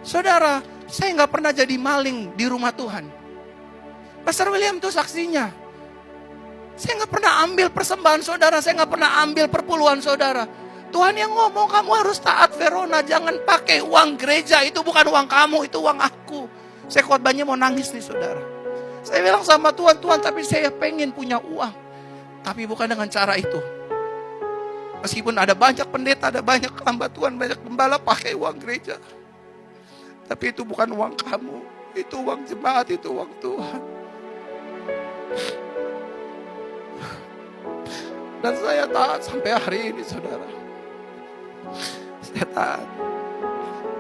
Saudara, saya nggak pernah jadi maling di rumah Tuhan. Pastor William itu saksinya. Saya nggak pernah ambil persembahan saudara, saya nggak pernah ambil perpuluhan saudara. Tuhan yang ngomong, kamu harus taat Verona, jangan pakai uang gereja, itu bukan uang kamu, itu uang aku. Saya khotbahnya mau nangis nih saudara. Saya bilang sama Tuhan, Tuhan tapi saya pengen punya uang. Tapi bukan dengan cara itu. Meskipun ada banyak pendeta, ada banyak hamba Tuhan, banyak gembala pakai uang gereja. Tapi itu bukan uang kamu, itu uang jemaat, itu uang Tuhan. Dan saya taat sampai hari ini saudara. Saya taat.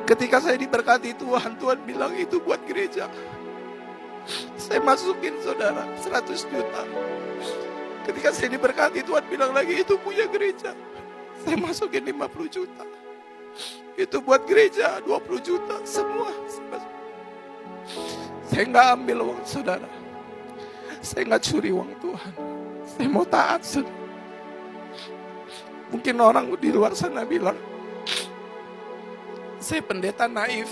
Ketika saya diberkati Tuhan, Tuhan bilang itu buat gereja. Saya masukin saudara 100 juta. Ketika saya diberkati Tuhan bilang lagi itu punya gereja. Saya masukin 50 juta. Itu buat gereja 20 juta. Semua saya nggak ambil uang saudara. Saya nggak curi uang Tuhan. Saya mau taat saudara. Mungkin orang di luar sana bilang, saya pendeta naif,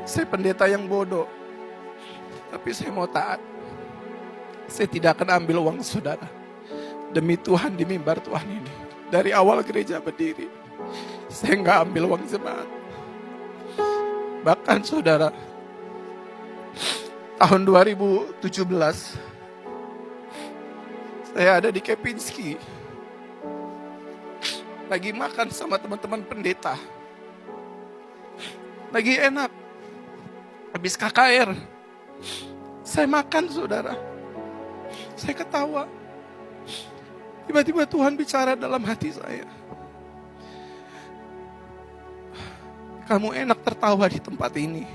saya pendeta yang bodoh. Tapi saya mau taat. Saya tidak akan ambil uang saudara. Demi Tuhan di mimbar Tuhan ini. Dari awal gereja berdiri, saya nggak ambil uang jemaat. Bahkan saudara, tahun 2017, saya ada di Kempinski. Lagi makan sama teman-teman pendeta. Lagi enak. Habis KKR. Saya makan saudara. Saya ketawa. Tiba-tiba Tuhan bicara dalam hati saya. Kamu enak tertawa di tempat ini.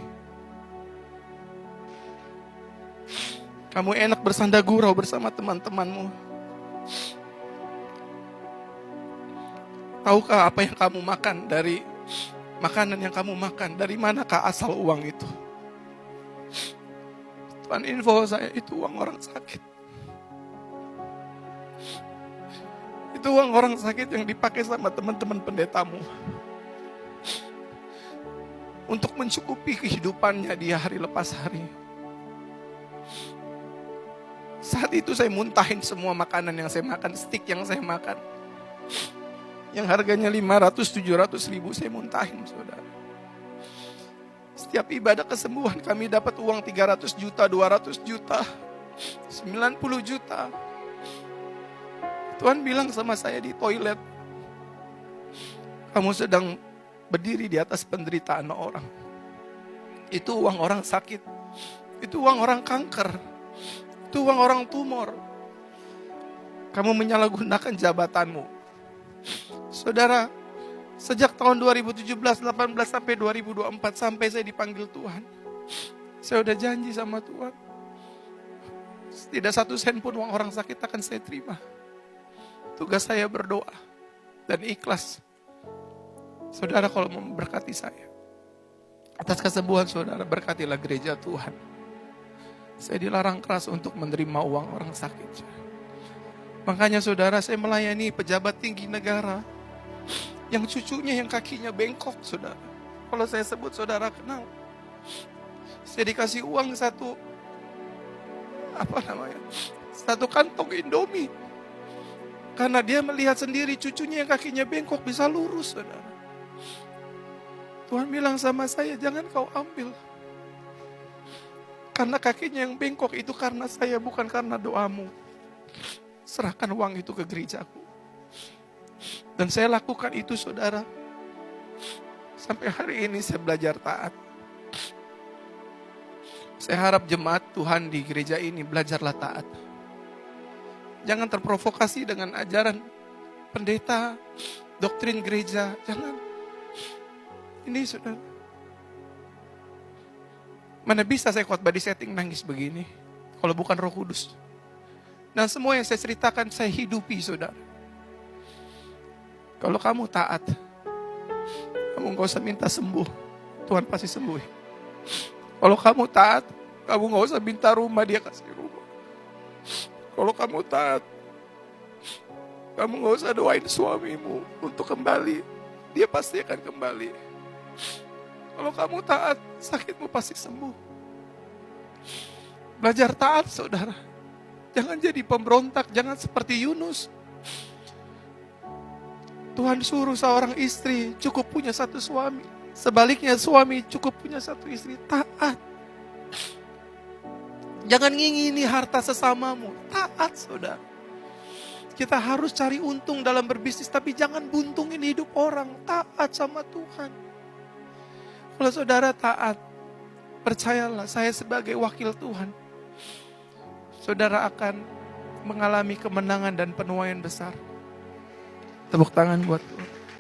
Kamu enak bersanda gurau bersama teman-temanmu. Tahukah apa yang kamu makan dari makanan yang kamu makan? Dari manakah asal uang itu? Tuhan info saya itu uang orang sakit. Itu uang orang sakit yang dipakai sama teman-teman pendetamu. Untuk mencukupi kehidupannya di hari lepas hari. Saat itu saya muntahin semua makanan yang saya makan, steak yang saya makan. Yang harganya 500-700 ribu saya muntahin saudara. Setiap ibadah kesembuhan kami dapat uang 300 juta, 200 juta, 90 juta. Tuhan bilang sama saya di toilet, kamu sedang berdiri di atas penderitaan orang. Itu uang orang sakit, itu uang orang kanker, itu uang orang tumor. Kamu menyalahgunakan jabatanmu. Saudara, sejak tahun 2017, 18 sampai 2024 sampai saya dipanggil Tuhan. Saya udah janji sama Tuhan. Tidak satu sen pun uang orang sakit akan saya terima. Tugas saya berdoa dan ikhlas. Saudara kalau memberkati saya. Atas kesembuhan saudara, berkatilah gereja Tuhan. Saya dilarang keras untuk menerima uang orang sakit. Makanya saudara, saya melayani pejabat tinggi negara. Yang cucunya yang kakinya bengkok saudara. Kalau saya sebut saudara kenal. Saya dikasih uang satu kantong Indomie. Karena dia melihat sendiri cucunya yang kakinya bengkok bisa lurus saudara. Tuhan bilang sama saya, jangan kau ambil. Karena kakinya yang bengkok itu karena saya, bukan karena doamu. Serahkan uang itu ke gerejaku. Dan saya lakukan itu saudara. Sampai hari ini saya belajar taat. Saya harap jemaat Tuhan di gereja ini belajarlah taat. Jangan terprovokasi dengan ajaran pendeta, doktrin gereja. Jangan. Ini saudara. Mana bisa saya khotbah di setting nangis begini. Kalau bukan Roh Kudus. Dan semua yang saya ceritakan saya hidupi saudara. Kalau kamu taat, kamu gak usah minta sembuh. Tuhan pasti sembuh. Kalau kamu taat, kamu gak usah minta rumah, dia kasih rumah. Kalau kamu taat, kamu gak usah doain suamimu untuk kembali. Dia pasti akan kembali. Kalau kamu taat, sakitmu pasti sembuh. Belajar taat, saudara. Jangan jadi pemberontak, jangan seperti Yunus. Tuhan suruh seorang istri cukup punya satu suami. Sebaliknya suami cukup punya satu istri. Taat. Jangan ngingini harta sesamamu. Taat, saudara. Kita harus cari untung dalam berbisnis, tapi jangan buntungin hidup orang. Taat sama Tuhan. Kalau saudara taat, percayalah, saya sebagai wakil Tuhan, saudara akan mengalami kemenangan dan penuaian besar. Tepuk tangan buat Tuhan.